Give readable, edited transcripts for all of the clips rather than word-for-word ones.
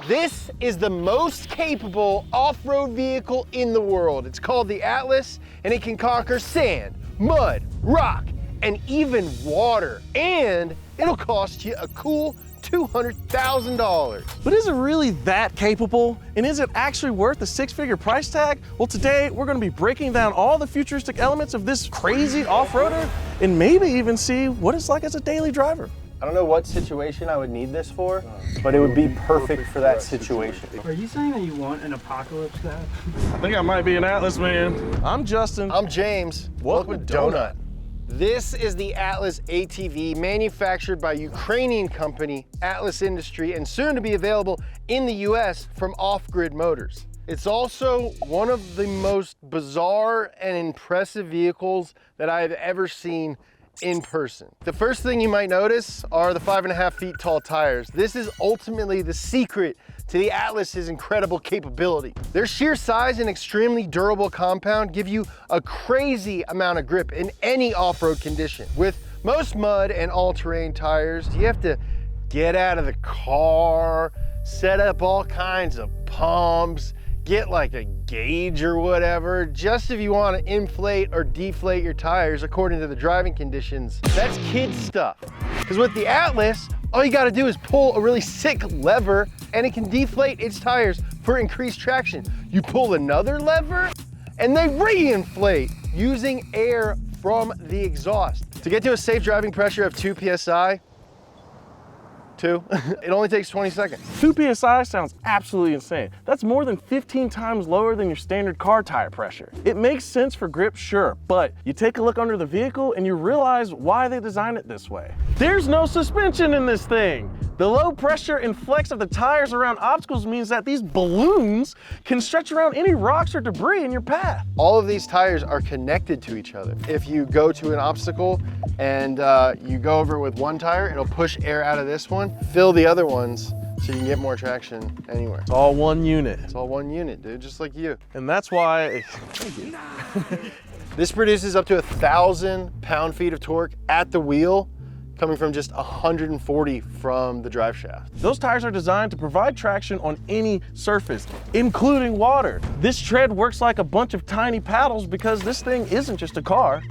This is the most capable off-road vehicle in the world. It's called the Atlas, and it can conquer sand, mud, rock, and even water. And it'll cost you a cool $200,000. But is it really that capable? And is it actually worth the six-figure price tag? Well, today we're gonna be breaking down all the futuristic elements of this crazy off-roader and maybe even see what it's like as a daily driver. I don't know what situation I would need this for, but it would be perfect for that situation. Are you saying that you want an apocalypse guy? I think I might be an Atlas man. I'm Justin. I'm James. Welcome to Donut. This is the Atlas ATV, manufactured by Ukrainian company Atlas Industry and soon to be available in the US from Off Grid Motors. It's also one of the most bizarre and impressive vehicles that I have ever seen in person. The first thing you might notice are the 5.5 feet tall tires. This is ultimately the secret to the Atlas's incredible capability. Their sheer size and extremely durable compound give you a crazy amount of grip in any off-road condition. With most mud and all-terrain tires, you have to get out of the car, set up all kinds of pumps, get like a gauge or whatever, just if you want to inflate or deflate your tires according to the driving conditions. That's kid stuff. Because with the Atlas, all you gotta do is pull a really sick lever and it can deflate its tires for increased traction. You pull another lever and they reinflate using air from the exhaust. To get to a safe driving pressure of 2 PSI, it only takes 20 seconds. 2 PSI sounds absolutely insane. That's more than 15 times lower than your standard car tire pressure. It makes sense for grip, sure, but you take a look under the vehicle and you realize why they designed it this way. There's no suspension in this thing. The low pressure and flex of the tires around obstacles means that these balloons can stretch around any rocks or debris in your path. All of these tires are connected to each other. If you go to an obstacle and you go over it with one tire, it'll push air out of this one, fill the other ones so you can get more traction anywhere. It's all one unit. It's all one unit, dude, just like you. And that's why, This produces up to 1,000 pound-feet of torque at the wheel, coming from just 140 from the drive shaft. Those tires are designed to provide traction on any surface, including water. This tread works like a bunch of tiny paddles because this thing isn't just a car,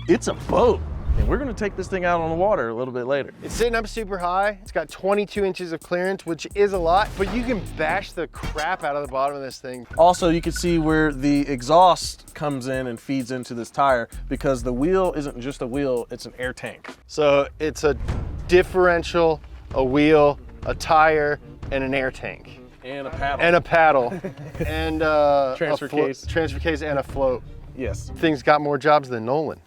it's a boat. And we're gonna take this thing out on the water a little bit later. It's sitting up super high. It's got 22 inches of clearance, which is a lot, but you can bash the crap out of the bottom of this thing. Also, you can see where the exhaust comes in and feeds into this tire because the wheel isn't just a wheel, it's an air tank. So it's a differential, a wheel, a and an air tank. And a paddle. And a paddle. And transfer case. Transfer case and a float. Yes. Thing's got more jobs than Nolan.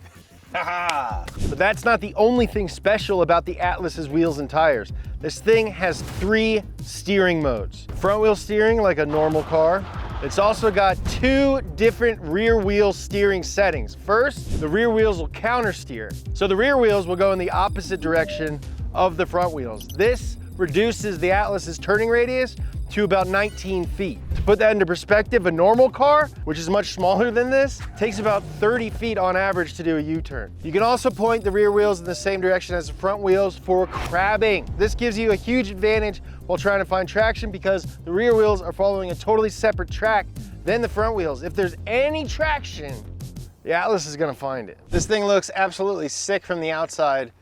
But that's not the only thing special about the Atlas's wheels and tires. This thing has 3 steering modes. Front wheel steering like a normal car. It's also got 2 different rear wheel steering settings. First, the rear wheels will counter steer. So the rear wheels will go in the opposite direction of the front wheels. This reduces the Atlas's turning radius to about 19 feet. To put that into perspective, a normal car, which is much smaller than this, takes about 30 feet on average to do a U-turn. You can also point the rear wheels in the same direction as the front wheels for crabbing. This gives you a huge advantage while trying to find traction because the rear wheels are following a totally separate track than the front wheels. If there's any traction, the Atlas is gonna find it. This thing looks absolutely sick from the outside.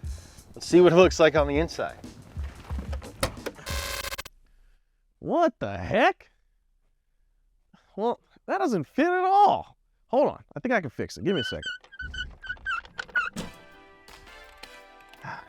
Let's see what it looks like on the inside. What the heck? Well, that doesn't fit at all. Hold on, I think I can fix it. Give me a second.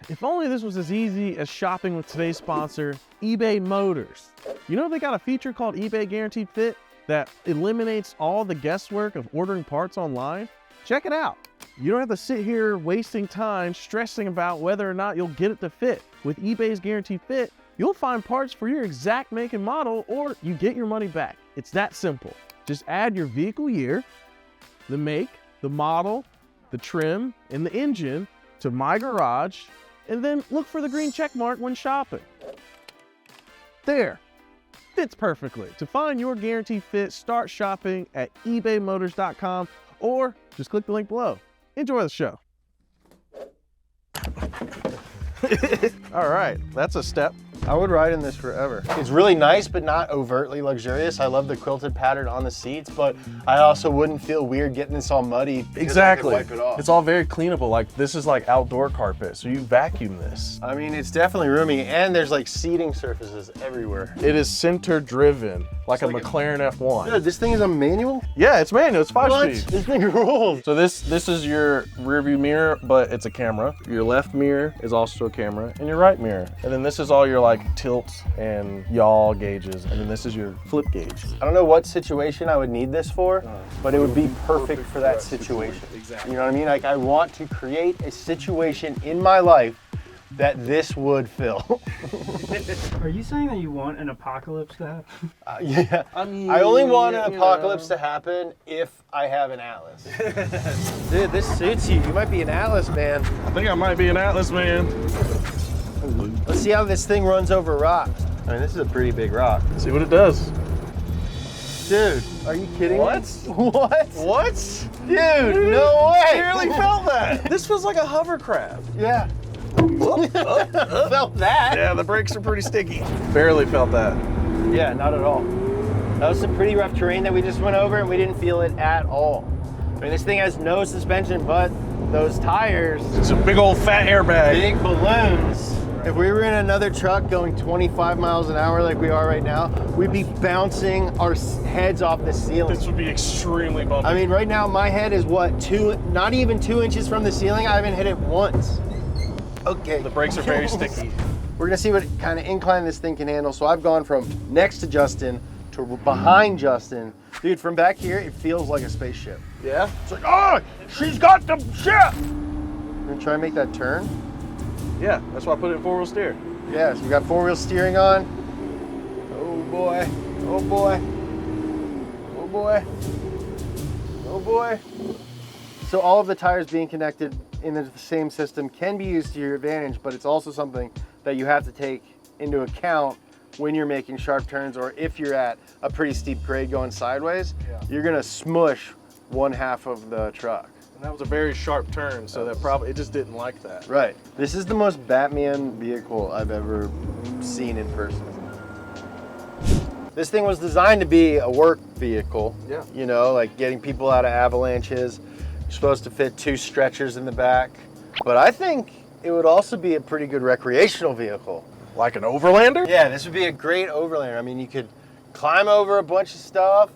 If only this was as easy as shopping with today's sponsor, eBay Motors. You know they got a feature called eBay Guaranteed Fit that eliminates all the guesswork of ordering parts online? Check it out. You don't have to sit here wasting time stressing about whether or not you'll get it to fit. With eBay's Guaranteed Fit, you'll find parts for your exact make and model, or you get your money back. It's that simple. Just add your vehicle year, the make, the model, the trim, and the engine to My Garage, and then look for the green check mark when shopping. There, fits perfectly. To find your guaranteed fit, start shopping at ebaymotors.com or just click the link below. Enjoy the show. All right, that's a step. I would ride in this forever. It's really nice, but not overtly luxurious. I love the quilted pattern on the seats, but I also wouldn't feel weird getting this all muddy. Exactly. I could wipe it off. It's all very cleanable. Like this is like outdoor carpet, so you vacuum this. I mean, it's definitely roomy, and there's like seating surfaces everywhere. It is center driven, like a McLaren F1. Dude, this thing is a manual? Yeah, it's manual. It's 5 What? speed. This thing rules. So this is your rear view mirror, but it's a camera. Your left mirror is also a camera, and your right mirror. And then this is all your like tilts and yaw gauges, and then this is your flip gauge. I don't know what situation I would need this for, but it would be perfect for that situation. Exactly. You know what I mean? Like I want to create a situation in my life that this would fill. Are you saying that you want an apocalypse to happen? Yeah. I mean, I only want an you apocalypse know. to happen if I have an Atlas. Dude, this suits you. You might be an Atlas man. I think I might be an Atlas man. Let's see how this thing runs over rocks. I mean, this is a pretty big rock. See what it does. Dude, are you kidding What? me? What? What? Dude, no way. Barely felt that. This feels like a hovercraft. Yeah. Felt that. Yeah, the brakes are pretty sticky. Barely felt that. Yeah, not at all. That was some pretty rough terrain that we just went over, and we didn't feel it at all. I mean, this thing has no suspension, but those tires, It's a big old fat airbag. big balloons. If we were in another truck going 25 miles an hour like we are right now, we'd be bouncing our heads off the ceiling. This would be extremely bumpy. I mean, right now my head is what, not even 2 inches from the ceiling. I haven't hit it once. Okay. The brakes are very sticky. We're gonna see what kind of incline this thing can handle. So I've gone from next to Justin to behind Justin. Dude, from back here, it feels like a spaceship. Yeah? It's like, oh, she's got the ship. I'm gonna try and make that turn. Yeah, that's why I put it in 4-wheel steer. Yeah, so we got 4-wheel steering on. Oh boy, oh boy, oh boy, oh boy. So all of the tires being connected in the same system can be used to your advantage, but it's also something that you have to take into account when you're making sharp turns, or if you're at a pretty steep grade going sideways, you're gonna smush one half of the truck. And that was a very sharp turn, so that probably, it just didn't like that. Right. This is the most Batman vehicle I've ever seen in person. This thing was designed to be a work vehicle. Yeah. You know, like getting people out of avalanches. You're supposed to fit 2 stretchers in the back. But I think it would also be a pretty good recreational vehicle. Like an overlander? Yeah, this would be a great overlander. I mean, you could climb over a bunch of stuff,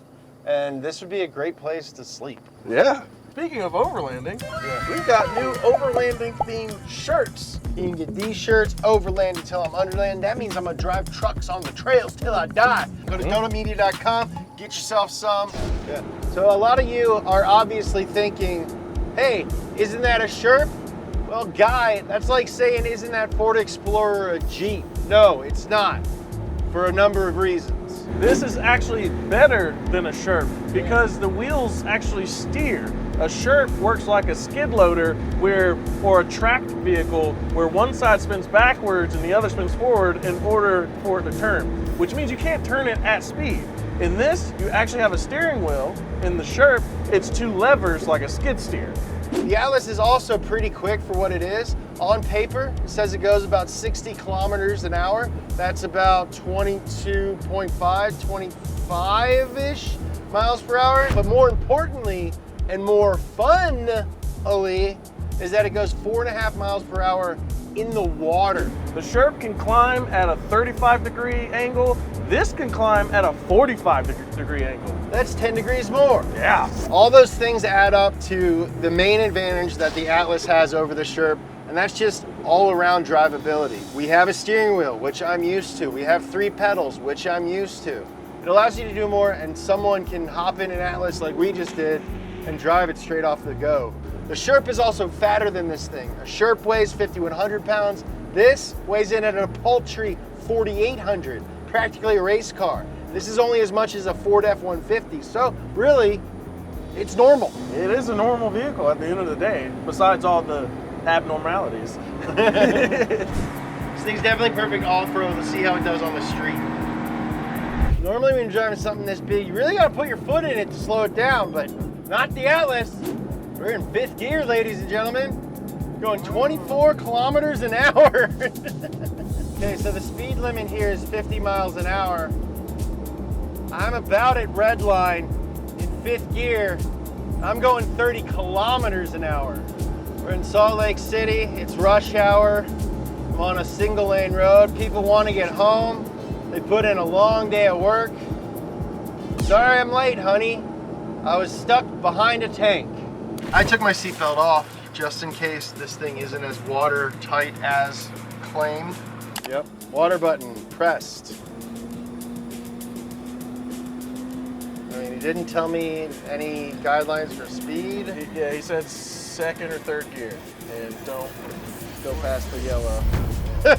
and this would be a great place to sleep. Yeah. Speaking of overlanding, we've got new overlanding themed shirts. You can get these shirts, overlanding till I'm underlanding. That means I'm gonna drive trucks on the trails till I die. Go to donutmedia.com, get yourself some. Yeah. So a lot of you are obviously thinking, hey, isn't that a Sherp? Well, Guy, that's like saying, isn't that Ford Explorer a Jeep? No, it's not, for a number of reasons. This is actually better than a Sherp because the wheels actually steer. A Sherp works like a skid loader or a tracked vehicle where one side spins backwards and the other spins forward in order for it to turn, which means you can't turn it at speed. In this, you actually have a steering wheel. In the Sherp, it's 2 levers like a skid steer. The Atlas is also pretty quick for what it is. On paper, it says it goes about 60 kilometers an hour. That's about 22.5, 25-ish miles per hour. But more importantly, and more funly, is that it goes 4.5 miles per hour in the water. The Sherp can climb at a 35-degree angle. This can climb at a 45-degree angle. That's 10 degrees more. Yeah. All those things add up to the main advantage that the Atlas has over the Sherp, and that's just all around drivability. We have a steering wheel, which I'm used to. We have 3 pedals, which I'm used to. It allows you to do more, and someone can hop in an Atlas like we just did and drive it straight off the go. The Sherp is also fatter than this thing. A Sherp weighs 5,100 pounds. This weighs in at a paltry 4,800, practically a race car. This is only as much as a Ford F-150, so really, it's normal. It is a normal vehicle at the end of the day, besides all the abnormalities. This thing's definitely perfect off-road. Let's see how it does on the street. Normally when you're driving something this big, you really gotta put your foot in it to slow it down, but not the Atlas. We're in 5th gear, ladies and gentlemen. Going 24 kilometers an hour. Okay, so the speed limit here is 50 miles an hour. I'm about at red line in 5th gear. I'm going 30 kilometers an hour. We're in Salt Lake City, it's rush hour. I'm on a single lane road. People want to get home. They put in a long day of work. Sorry I'm late, honey. I was stuck behind a tank. I took my seatbelt off just in case this thing isn't as watertight as claimed. Yep, water button pressed. I mean, he didn't tell me any guidelines for speed. Yeah, he said 2nd or 3rd gear, and don't go past the yellow. Oh,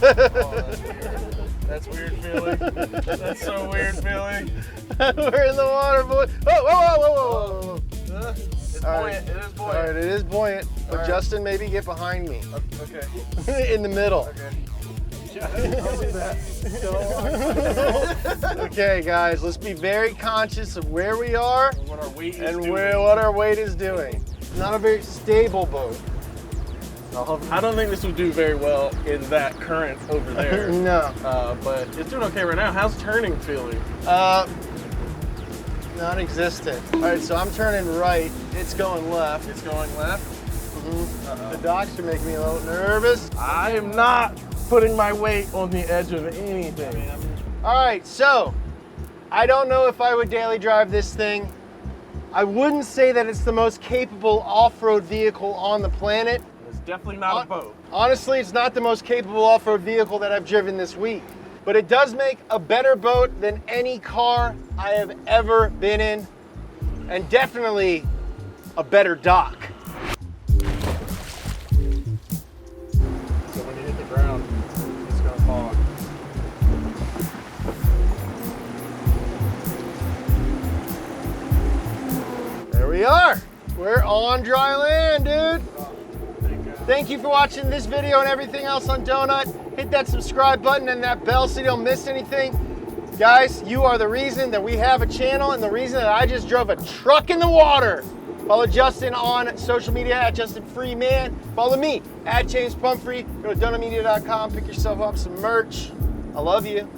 that's weird feeling. That's so weird feeling. We're in the water, boy. Oh, whoa, whoa, whoa, whoa. It's All buoyant. right. It is buoyant. All right, it is buoyant, but right. Justin, maybe get behind me. Okay. In the middle. Okay. I'll do that. Okay, guys, let's be very conscious of where we are What our weight is and doing. what our weight is doing. It's not a very stable boat. I don't think this would do very well in that current over there. No. But it's doing okay right now. How's turning feeling? Non-existent. All right, so I'm turning right. It's going left. It's going left. The docks are making me a little nervous. I am not putting my weight on the edge of anything. All right, so I don't know if I would daily drive this thing. I wouldn't say that it's the most capable off-road vehicle on the planet. It's definitely not a boat. Honestly, it's not the most capable off-road vehicle that I've driven this week, but it does make a better boat than any car I have ever been in, and definitely a better dock. So when you hit the ground, it's gonna fall. There we are. We're on dry land, dude. Thank you for watching this video and everything else on Donut. Hit that subscribe button and that bell so you don't miss anything. Guys, you are the reason that we have a channel and the reason that I just drove a truck in the water. Follow Justin on social media at Justin Freeman. Follow me at James Pumphrey. Go to donutmedia.com, pick yourself up some merch. I love you.